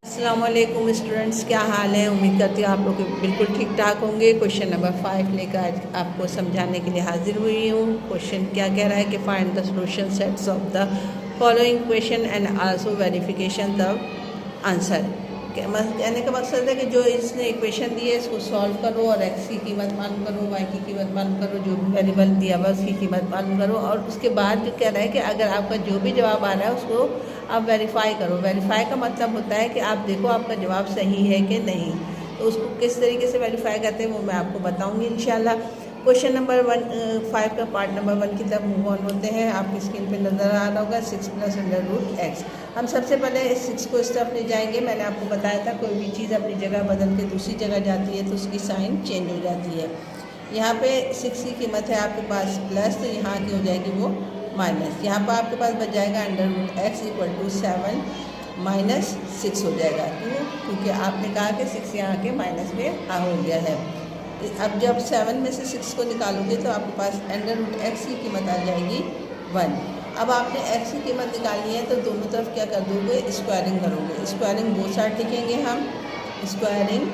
अस्सलामुअलैकुम स्टूडेंट्स, क्या हाल है। उम्मीद करती हूँ आप लोग बिल्कुल ठीक ठाक होंगे। क्वेश्चन नंबर 5 लेकर आज आपको समझाने के लिए हाजिर हुई हूँ। क्वेश्चन क्या कह रहा है कि find the solution sets of the following question and also verification the answer. कहने का मकसद है कि जो इसने इक्वेशन दी है इसको सॉल्व करो और एक्स की कीमत मालूम करो, वाई की कीमत मालूम करो, जो भी वेरिएबल दिया हुआ उसकी कीमत मालूम करो। और उसके बाद जो कह रहा है कि अगर आपका जो भी जवाब आ रहा है उसको आप वेरीफाई करो। वेरीफाई का मतलब होता है कि आप देखो आपका जवाब सही है कि नहीं। तो उसको किस तरीके से वेरीफाई करते हैं वो मैं आपको बताऊंगी इंशाल्लाह। क्वेश्चन नंबर 5 का पार्ट नंबर 1 की तरफ मूव ऑन होते हैं। आपकी स्क्रीन पे नज़र आ रहा होगा 6 + √x। हम सबसे पहले इस 6 को इस तरफ ले जाएंगे। मैंने आपको बताया था कोई भी चीज़ अपनी जगह बदल के दूसरी जगह जाती है तो उसकी साइन चेंज हो जाती है। यहाँ पे 6 की कीमत है आपके पास प्लस, तो यहाँ की हो जाएगी वो माइनस। यहाँ पर आपके पास बच जाएगा √x = 7 - 6 हो जाएगा। क्यों? क्योंकि आपने कहा कि 6 यहाँ के माइनस में हो गया है। अब जब 7 में से 6 को निकालोगे तो आपके पास √x की कीमत आ जाएगी 1। अब आपने x की कीमत निकालनी है तो दोनों तरफ क्या कर दोगे, स्क्वायरिंग करोगे। स्क्वायरिंग बोथ साइड लिखेंगे हम, स्क्वायरिंग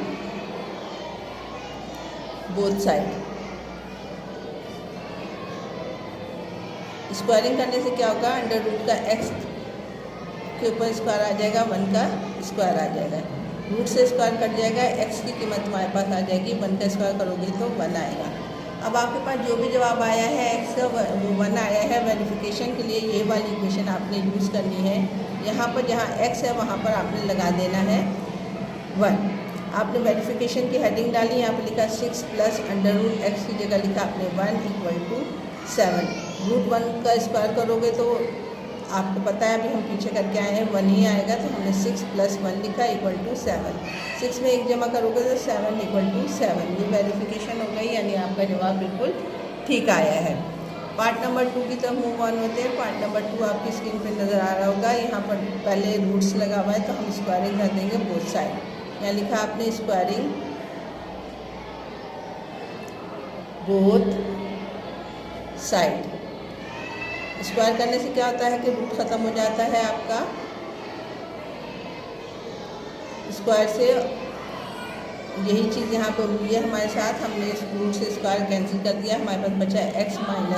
बोथ साइड। स्क्वायरिंग करने से क्या होगा, √x के ऊपर स्क्वायर आ जाएगा, 1 का स्क्वायर आ जाएगा, रूट से स्क्वायर कट जाएगा, x की कीमत हमारे पास आ जाएगी, 1 का स्क्वायर करोगे तो 1 आएगा। अब आपके पास जो भी जवाब आया है x का वो 1 आया है। वेरिफिकेशन के लिए ये वाली इक्वेशन आपने यूज़ करनी है। यहाँ पर जहाँ x है वहाँ पर आपने लगा देना है 1। आपने वेरिफिकेशन की हेडिंग डाली, यहाँ पर लिखा 6 + √x की जगह लिखा आपने 1 = 7। √1 का स्क्वायर करोगे तो आपको पता है अभी हम पीछे करके आए हैं 1 ही आएगा, तो हमने 6 + 1 लिखा = 7। 6 में 1 जमा करोगे तो 7 = 7। ये वेरिफिकेशन हो गई, यानी आपका जवाब बिल्कुल ठीक आया है। पार्ट नंबर 2 की तरफ मूव ऑन होते हैं। पार्ट नंबर 2 आपकी स्क्रीन पे नज़र आ रहा होगा। यहाँ पर पहले रूट्स लगा हुआ है तो हम स्क्वायरिंग कर देंगे बोथ साइड। यहाँ लिखा आपने स्क्वायरिंग बोथ साइड। स्क्वायर करने से क्या होता है कि रूट ख़त्म हो जाता है आपका। स्क्वायर से यही चीज़ यहाँ पर हुई है हमारे साथ, हमने इस रूट से स्क्वायर कैंसिल कर दिया। हमारे पास बचा है x - 9 =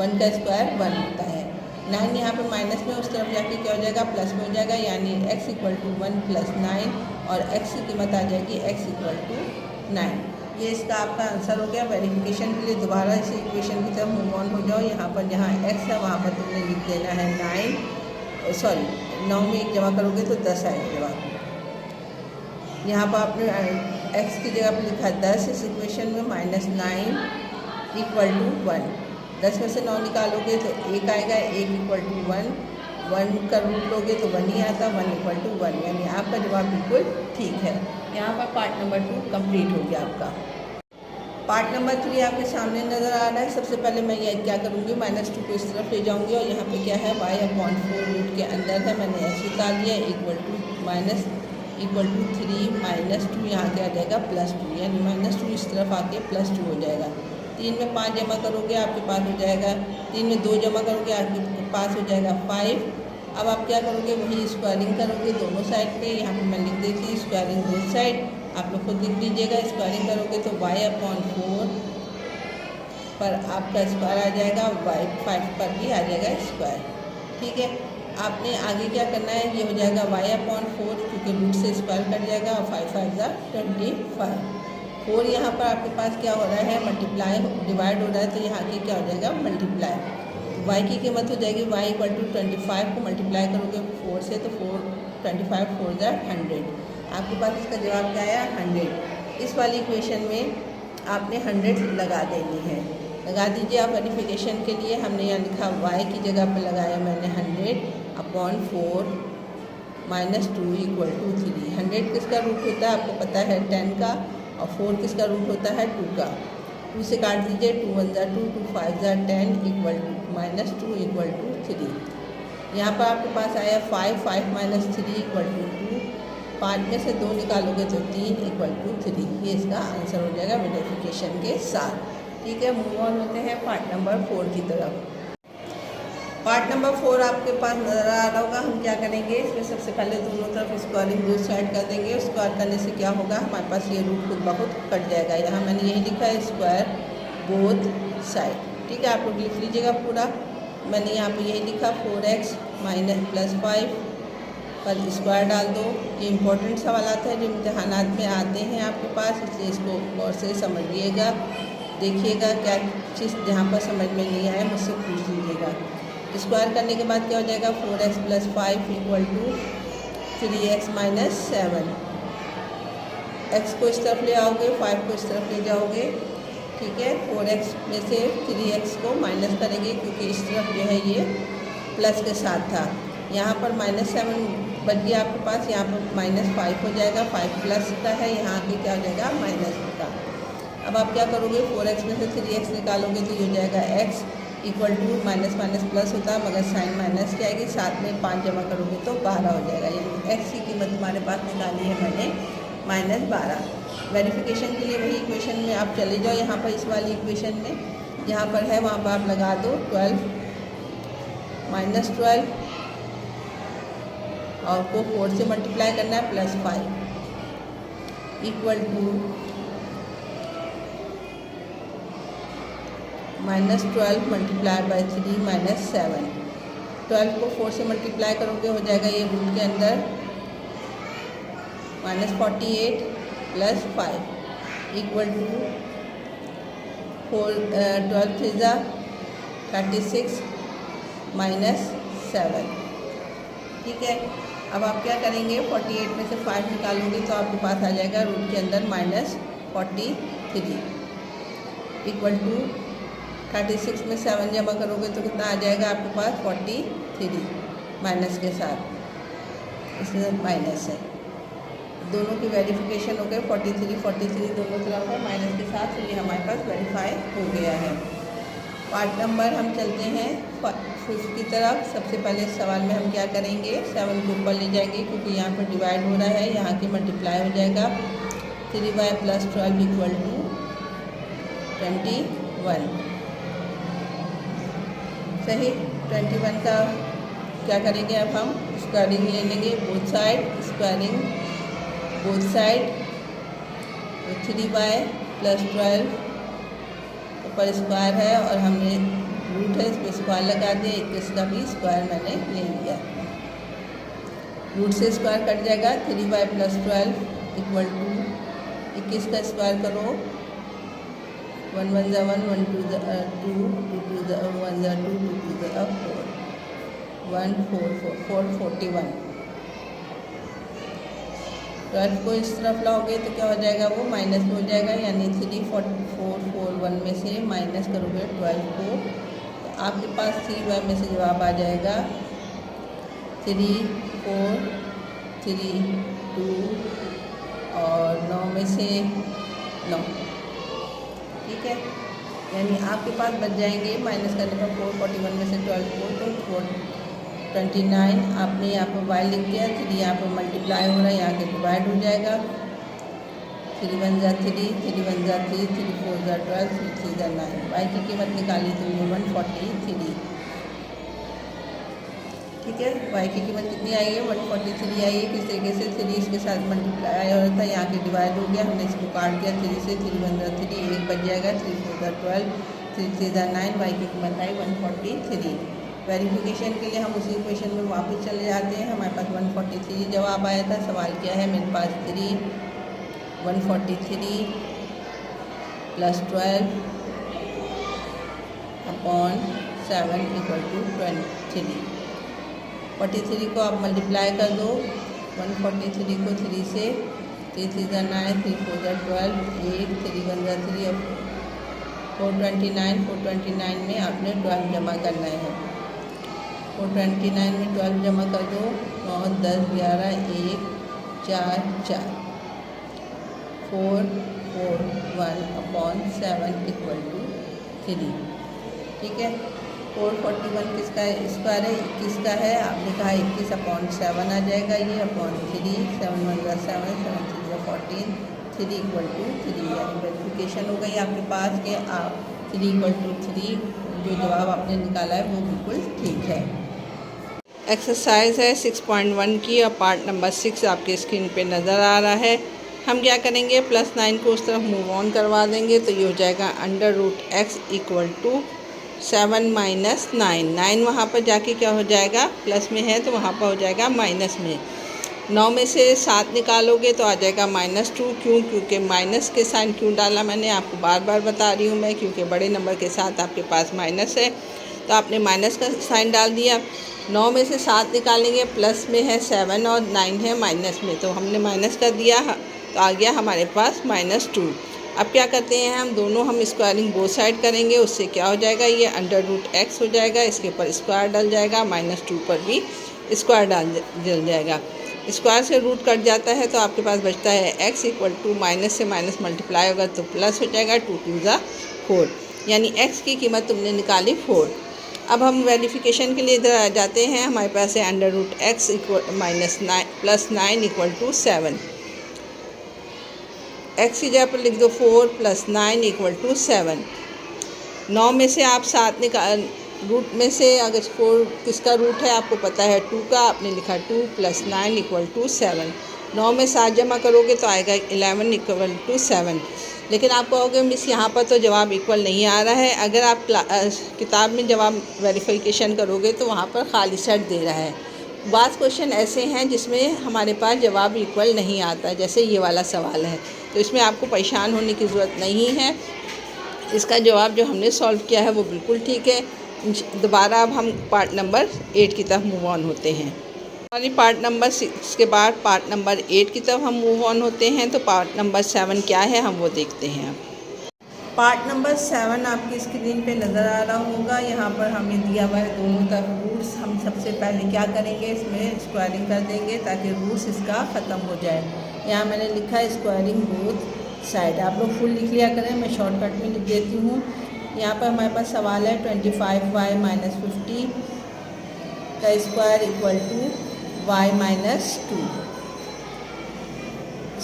1 का स्क्वायर 1 होता है। 9 यहाँ पर माइनस में, उस तरफ जाके क्या हो जाएगा, प्लस में हो जाएगा, यानी x = 1 + 9 और x की कीमत आ जाएगी x = 9। ये इसका आपका आंसर हो गया। वेरिफिकेशन के लिए दोबारा इस इक्वेशन की तरफ मूव ऑन हो जाओ। यहाँ पर जहाँ x है वहाँ पर तुमने लिख देना है 9 में 1 जमा करोगे तो 10 आएगा जवाब। यहाँ पर आपने x की जगह पर लिखा 10 इस इक्वेशन में, -9 = 1। 10 में से 9 निकालोगे तो 1 आएगा, 1 = 1। 1 का रूट लोगे तो 1 ही आता, 1 = 1, यानी आपका जवाब बिल्कुल ठीक है। यहाँ पर पार्ट नंबर 2 कंप्लीट हो गया आपका। पार्ट नंबर 3 आपके सामने नज़र आ रहा है। सबसे पहले मैं ये क्या करूँगी, -2 को इस तरफ ले जाऊँगी और यहाँ पे क्या है, y/4 रूट के अंदर है, मैंने ऐसे निकाल दिया, =3 - 2 यहाँ के आ जाएगा +2, यानी -2 इस तरफ आके +2 हो जाएगा। 3 में 5 जमा करोगे आपके पास हो जाएगा, 3 में 2 जमा करोगे आपके पास हो जाएगा 5। अब आप क्या करोगे, वही स्क्वायरिंग करोगे दोनों साइड पे। यहाँ पे मैं लिख देती हूँ स्क्वायरिंग बोथ साइड, आप लोग खुद लिख लीजिएगा। स्क्वायरिंग करोगे तो y/4 पर आपका स्क्वायर आ जाएगा, y5 पर भी आ जाएगा स्क्वायर। ठीक है, आपने आगे क्या करना है, ये हो जाएगा y/4 क्योंकि रूट से स्क्वायर कट जाएगा और 5 × 5 = 25। 4 यहाँ पर आपके पास क्या हो रहा है, मल्टीप्लाई डिवाइड हो रहा है, तो यहाँ की क्या हो जाएगा, मल्टीप्लाई। y की कीमत हो जाएगी y = 25 को मल्टीप्लाई करोगे 4 से तो 25 4 × 100। आपके पास इसका जवाब क्या आया, 100। इस वाली इक्वेशन में आपने 100 लगा देनी है, लगा दीजिए आप वेरिफिकेशन के लिए। हमने यहाँ लिखा y की जगह पर लगाया मैंने 100/4 - 2 = 3। 100 किसका रूट होता है आपको पता है, 10 का, और 4 किसका रूट होता है, 2 का। 2 से काट दीजिए, 2 × 1 = 2, 2 × 5 = 10 -2 = 3। यहाँ पर आपके पास आया 5 - 3 = 2। 5 में से 2 निकालोगे तो 3 = 3। ये इसका आंसर हो जाएगा वेरिफिकेशन के साथ। ठीक है, मूव ऑन होते हैं पार्ट नंबर 4 की तरफ। पार्ट नंबर 4 आपके पास नज़र आ रहा होगा। हम क्या करेंगे, इसमें सबसे पहले दोनों तरफ स्क्वायरिंग बोथ साइड कर देंगे। स्क्वायर करने से क्या होगा, हमारे पास ये रूट खुद ब खुद कट जाएगा। यहाँ मैंने यही लिखा है स्क्वायर बोथ साइड। ठीक है, आप लोग लिख लीजिएगा पूरा। मैंने यहाँ पे यही लिखा 4x माइनस प्लस 5 पर स्क्वायर डाल दो। ये इंपॉर्टेंट सवाल है जो इम्तहानात में आते हैं आपके पास, इसलिए इसको गौर से समझिएगा, देखिएगा क्या चीज़ जहाँ पर समझ में नहीं आया मुझसे पूछ लीजिएगा। स्क्वायर करने के बाद क्या हो जाएगा, 4x plus 5 equal to 3x minus 7। x को इस तरफ ले आओगे, 5 को इस तरफ ले जाओगे। ठीक है, 4x में से 3x को माइनस करेंगे क्योंकि इस तरफ जो है ये प्लस के साथ था। यहाँ पर -7 बच गया आपके पास, यहाँ पर -5 हो जाएगा। 5 प्लस का है, यहाँ पे क्या हो जाएगा माइनस का। अब आप क्या करोगे, 4x में से 3x निकालोगे तो ये हो जाएगा x equal to minus minus plus होता है मगर साइन माइनस की आएगी, साथ में 5 जमा करोगे तो 12 हो जाएगा। यानी x की कीमत हमारे पास निकाली है मैंने -12। वेरिफिकेशन के लिए वही इक्वेशन में आप चले जाओ, यहाँ पर इस वाली इक्वेशन में जहाँ पर है वहाँ पर आप लगा दो 12 -12 और को 4 से मल्टीप्लाई करना है +5 इक्वल टू -12 मल्टीप्लाई बाई 3 -7। 12 को 4 से मल्टीप्लाई करोगे हो जाएगा ये रूट के अंदर -48 + 5 इक्वल टू 12 3 36 -7। ठीक है, अब आप क्या करेंगे, 48 में से 5 निकालोगे तो आपके पास आ जाएगा रूट के अंदर -43 इक्वल टू 36 में 7 जमा करोगे तो कितना आ जाएगा आपके पास 43 माइनस के साथ, इसमें माइनस है। दोनों की वेरिफिकेशन हो गए, 43 दोनों तरफ है माइनस के साथ, तो ये हमारे पास वेरीफाई हो गया है। पार्ट नंबर हम चलते हैं 5 की तरफ। सबसे पहले सवाल में हम क्या करेंगे, 7 को ऊपर ले जाएंगे क्योंकि यहाँ पर डिवाइड हो रहा है, यहाँ की मल्टीप्लाई हो जाएगा 3y + 12 इक्वल टू 21। सही, 21 का क्या करेंगे, अब हम स्क्वायरिंग ले लेंगे both side. Squaring both side तो 3y + 12 ऊपर स्क्वायर है और हमने रूट है इस पर स्क्वायर लगा दिया, 21 का भी स्क्वायर मैंने ले लिया। रूट से स्क्वायर कट जाएगा, 3y + 12 इक्वल टू 21 का स्क्वायर करो, 1 1 = 1 1 2 2 2 2 1 2 2 2 4 1 4 4 4 41। 12 को इस तरफ लाओगे तो क्या हो जाएगा, वो माइनस में हो जाएगा, यानी 3 4 4 4 1 में से माइनस करोगे 12 को तो आपके पास 3y में से जवाब आ जाएगा 3 4 3 2 और 9 में से 9। ठीक है, यानी आपके पास बच जाएंगे माइनस करने पर 441 में से 12 को तो 429। आपने यहाँ पर y लिख दिया, 3 यहाँ पर मल्टीप्लाई हो रहा है, यहाँ के डिवाइड हो जाएगा, 3 1 = 3 3 1 = 3 3 4 = 12 3 3 = 9। y की कीमत निकाली तो ये 143। ठीक है, y की कीमत कितनी आई है, 143 आई है। किस तरीके से 3 इसके साथ मल्टीप्लाई हो रहा था, यहाँ के डिवाइड हो गया, हमने इसको काट दिया 3 से, 3 1 = 3 1 बच जाएगा, 3 4 = 12 3 3 = 9। y की कीमत आई 143। वेरिफिकेशन के लिए हम उसी इक्वेशन में वापस चले जाते हैं। हमारे पास 143 जवाब आया था। सवाल क्या है, मेरे पास 143 + 12 / 7 = 23। 43 को आप मल्टीप्लाई कर दो, 143 को 3 से, 3 3 = 9 3 4 = 12 1 3 1 = 3 और 429 में आपने 12 जमा करना है। 429 में 12 जमा कर दो, 9 10 11 1 4 4 4 4 1 / 7 = 3। ठीक है, 441 किसका स्क्वायर है, 21 का है। आपने कहा 21/7 आ जाएगा, ये /3 7 1 = 7 7 3 = 14 3 = 3। यानी वेरिफिकेशन हो गई आपके पास कि आप 3 जो जवाब आपने निकाला है वो बिल्कुल ठीक है। एक्सरसाइज है 6.1 की और पार्ट नंबर 6 आपके स्क्रीन पे नज़र आ रहा है। हम क्या करेंगे, +9 को उस तरफ मूव ऑन करवा देंगे तो ये हो जाएगा √x = 7 - 9। 9 वहाँ पर जाके क्या हो जाएगा, प्लस में है तो वहाँ पर हो जाएगा माइनस में। 9 में से 7 निकालोगे तो आ जाएगा -2। क्यों? क्योंकि माइनस के साइन क्यों डाला मैंने आपको बार बार बता रही हूँ मैं, क्योंकि बड़े नंबर के साथ आपके पास माइनस है तो आपने माइनस का साइन डाल दिया। 9 में से 7 निकालेंगे, प्लस में है 7 और 9 है माइनस में, तो हमने माइनस कर दिया तो आ गया हमारे पास -2। अब क्या करते हैं हम दोनों, हम स्क्वायरिंग बोथ साइड करेंगे, उससे क्या हो जाएगा, ये √x हो जाएगा, इसके ऊपर स्क्वायर डल जाएगा, -2 पर भी स्क्वायर डल जाएगा। स्क्वायर से रूट कट जाता है तो आपके पास बचता है x = माइनस से माइनस मल्टीप्लाई होगा तो प्लस हो जाएगा, 2 × 2 = 4, यानी x की कीमत तुमने निकाली 4। अब हम वेरिफिकेशन के लिए इधर आ जाते हैं, हमारे पास है √x +9 = 7। x की जगह पर लिख दो 4 + 9 = 7। 9 में से आप 7 निकाल, रूट में से अगर 4 किसका रूट है आपको पता है 2 का, आपने लिखा 2 + 9 = 7। 9 में 7 जमा करोगे तो आएगा 11 = 7। लेकिन आप कहोगे मिस यहाँ पर तो जवाब इक्वल नहीं आ रहा है। अगर आप किताब में जवाब वेरिफिकेशन करोगे तो वहाँ पर खाली सेट दे रहा है। बात क्वेश्चन ऐसे हैं जिसमें हमारे पास जवाब इक्वल नहीं आता, जैसे ये वाला सवाल है, तो इसमें आपको परेशान होने की ज़रूरत नहीं है। इसका जवाब जो हमने सॉल्व किया है वो बिल्कुल ठीक है। दोबारा अब हम पार्ट नंबर 8 की तरफ मूव ऑन होते हैं। हमारी पार्ट नंबर 6 के बाद पार्ट नंबर 8 की तरफ हम मूव ऑन होते हैं। तो पार्ट नंबर 7 क्या है हम वो देखते हैं। पार्ट नंबर 7 आपकी स्क्रीन पे नज़र आ रहा होगा। यहाँ पर हमें दिया हुआ है दोनों तरफ रूट्स। हम सबसे पहले क्या करेंगे, इसमें स्क्वायरिंग कर देंगे ताकि रूट्स इसका ख़त्म हो जाए। यहाँ मैंने लिखा है स्क्वायरिंग बोथ साइड, आप लोग फुल लिख लिया करें, मैं शॉर्टकट में लिख देती हूँ। यहाँ पर हमारे पास सवाल है 25y - 50 का स्क्वायर = y - 2।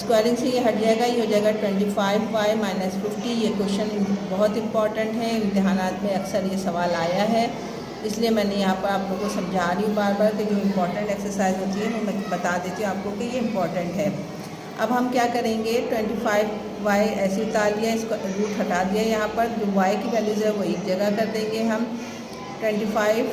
स्क्वायरिंग से ये हट जाएगा, ये हो जाएगा 25y - 50। ये क्वेश्चन बहुत इंपॉर्टेंट है, इम्तिहानात में अक्सर ये सवाल आया है, इसलिए मैंने यहाँ पर आप लोगों को समझा रही हूँ बार बार कि जो इम्पॉर्टेंट एक्सरसाइज होती है वो मैं बता देती हूँ आपको कि ये इम्पॉर्टेंट है। अब हम क्या करेंगे, 25y ऐसे उतार लिया, इसको रूट हटा दिया। यहाँ पर जो y की वैल्यूज़ है वो एक जगह कर देंगे हम। 25y -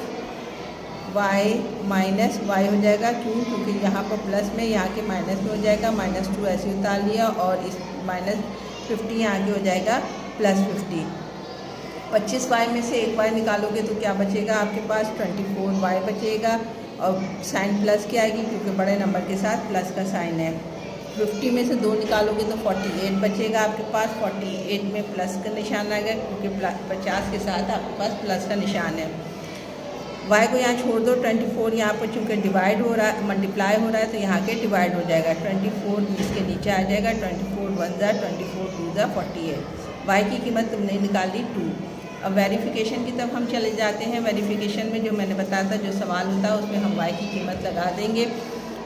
y हो जाएगा, क्यों? क्योंकि यहाँ पर प्लस में, यहाँ के माइनस में हो जाएगा, -2 ऐसे उतार लिया, और इस -50 यहाँ के हो जाएगा +50। 25y में से 1y निकालोगे तो क्या बचेगा आपके पास, 24y बचेगा, और साइन प्लस की आएगी क्योंकि बड़े नंबर के साथ प्लस का साइन है। 50 में से 2 निकालोगे तो 48 बचेगा आपके पास। 48 में प्लस का निशान आएगा क्योंकि 50 के साथ आपके पास प्लस का निशान है। y को यहाँ छोड़ दो, 24 यहाँ पर चूँकि डिवाइड हो रहा है, मल्टीप्लाई हो रहा है, तो यहाँ के डिवाइड हो जाएगा। 24 इसके नीचे आ जाएगा, 24 × 1 = 24 × 2 = 48। y की कीमत तुमने निकाली 2। अब वेरिफिकेशन की तरफ हम चले जाते हैं। वेरिफिकेशन में जो मैंने बताया था, जो सवाल होता है उसमें हम y की कीमत लगा देंगे।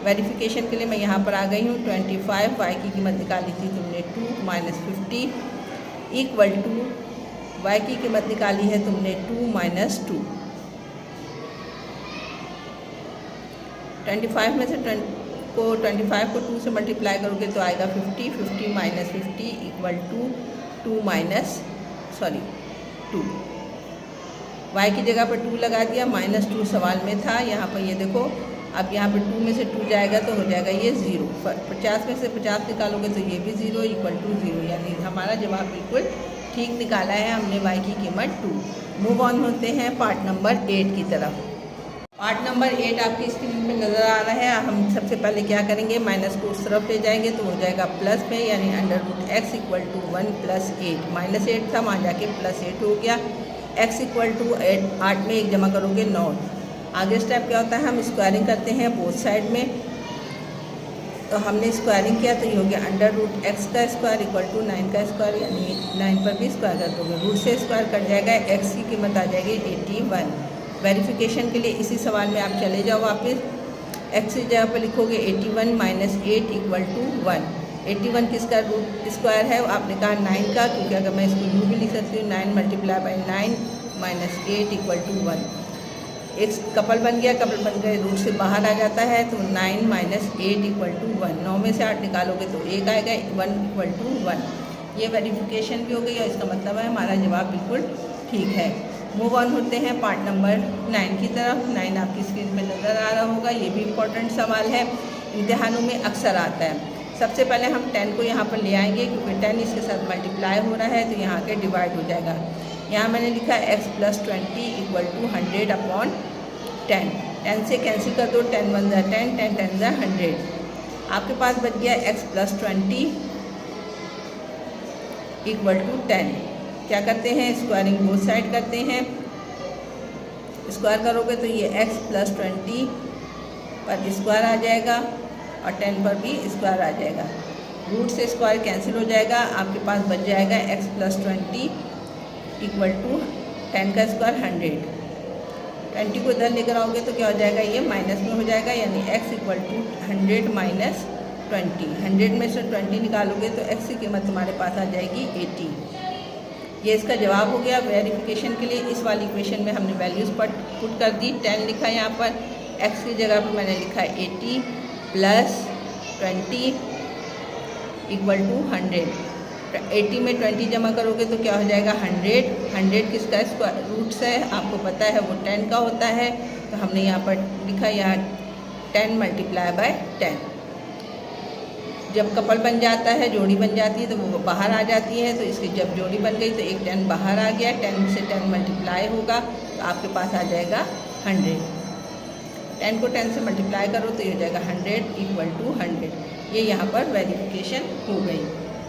वेरिफिकेशन के लिए मैं यहाँ पर आ गई हूँ। 25 y की कीमत निकाली थी तुमने 2 - 50 = y की कीमत निकाली है तुमने 2 - 2। 25 में से 25 को 2 से मल्टीप्लाई करोगे तो आएगा 50। 50 - 50 = 2। y की जगह पर 2 लगा दिया, -2 सवाल में था। यहाँ पर ये देखो, अब यहाँ पर 2 में से 2 जाएगा तो हो जाएगा ये 0। 50 में से 50 निकालोगे तो ये भी 0 = 0, यानी हमारा जवाब बिल्कुल ठीक निकाला है हमने, y की कीमत 2। मूव ऑन होते हैं पार्ट नंबर 8 की तरफ। पार्ट नंबर 8 आपकी स्क्रीन में नज़र आ रहा है। हम सबसे पहले क्या करेंगे, माइनस को उस तरफ ले जाएंगे तो हो जाएगा प्लस में, यानी √x = 1 + 8। -8 था, वहाँ जाके +8 हो गया। x = 8 में 1 जमा करोगे 9। आगे स्टेप क्या होता है, हम स्क्वायरिंग करते हैं बोथ साइड में। तो हमने स्क्वायरिंग किया तो ये हो गया √x का स्क्वायर = 9 का स्क्वायर, यानी 9 पर भी स्क्वायर कर दोगे, रूट से स्क्वायर कट जाएगा, x की कीमत आ जाएगी 81। वेरिफिकेशन के लिए इसी सवाल में आप चले जाओ वापस। x की जगह पर लिखोगे 81 - 8 = 1। 81 किसका रूट स्क्वायर है? आपने कहा 9 का, क्योंकि अगर मैं इसको यूँ भी लिख सकती हूँ 9 multiply by 9 minus 8 equal to 1। एक कपल बन गया, कपल बन गए रूट से बाहर आ जाता है, तो 9 माइनस 8 इक्वल टू 1। 9 में से 8 निकालोगे तो 1 आएगा, 1 इक्वल टू 1। ये वेरिफिकेशन भी हो गई और इसका मतलब है हमारा जवाब बिल्कुल ठीक है। मूव ऑन होते हैं पार्ट नंबर 9 की तरफ। 9 आपकी स्क्रीन पे नज़र आ रहा होगा। ये भी इम्पोर्टेंट सवाल है, इम्तिहानों में अक्सर आता है। सबसे पहले हम 10 को यहाँ पर ले आएंगे, क्योंकि 10 इसके साथ मल्टीप्लाई हो रहा है तो यहाँ के डिवाइड हो जाएगा। यहाँ मैंने लिखा x + 20 इक्वल टू 100/10। 10 से कैंसिल कर दो, 10 1 × 10, 10 10 × 100। आपके पास बच गया x + 20 इक्वल टू 10। क्या करते हैं? स्क्वायरिंग बोथ साइड करते हैं। स्क्वायर करोगे तो ये x + 20 पर स्क्वायर आ जाएगा और 10 पर भी स्क्वायर आ जाएगा। रूट से स्क्वायर कैंसिल हो जाएगा, आपके पास बच जाएगा x + 20 इक्वल टू 10 का स्क्वायर 100। 20 को इधर लेकर आओगे तो क्या हो जाएगा? ये माइनस में हो जाएगा, यानी x इक्वल टू 100 माइनस 20। 100 में से 20 निकालोगे तो x की कीमत तुम्हारे पास आ जाएगी 80। ये इसका जवाब हो गया। वेरिफिकेशन के लिए इस वाली इक्वेशन में हमने वैल्यूज़ पुट कर दी। 10 लिखा है यहाँ पर, x की जगह पर मैंने लिखा 80 + 20 इक्वल टू 100। 80 में 20 जमा करोगे तो क्या हो जाएगा? 100। 100 किसका स्क्वायर रूट्स है? आपको पता है वो 10 का होता है, तो हमने यहाँ पर लिखा यहाँ 10 मल्टीप्लाई बाय 10। जब कपल बन जाता है, जोड़ी बन जाती है, तो वो बाहर आ जाती है। तो इसकी जब जोड़ी बन गई तो एक 10 बाहर आ गया, 10 से 10 मल्टीप्लाई होगा तो आपके पास आ जाएगा 100। 10 को 10 से मल्टीप्लाई करो तो ये हो जाएगा 100 इक्वल टू 100। ये यहाँ पर वेरिफिकेशन हो गई।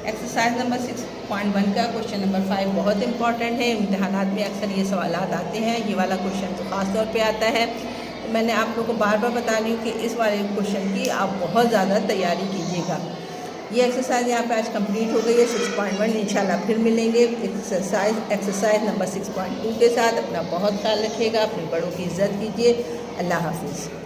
एक्सरसाइज नंबर 6.1 का क्वेश्चन नंबर 5 बहुत इंपॉर्टेंट है। इम्तिहानात में अक्सर ये सवाल आते हैं। ये वाला क्वेश्चन तो ख़ास तौर पे आता है। तो मैंने आप लोगों को बार बार बता रही हूँ कि इस वाले क्वेश्चन की आप बहुत ज़्यादा तैयारी कीजिएगा। ये एक्सरसाइज यहाँ पे आज कंप्लीट हो गई है 6.1। इंशाल्लाह फिर मिलेंगे एक्सरसाइज नंबर 6.2 के साथ। अपना बहुत ख्याल रखिएगा, अपने बड़ों की इज़्ज़त कीजिए। अल्लाह हाफिज़।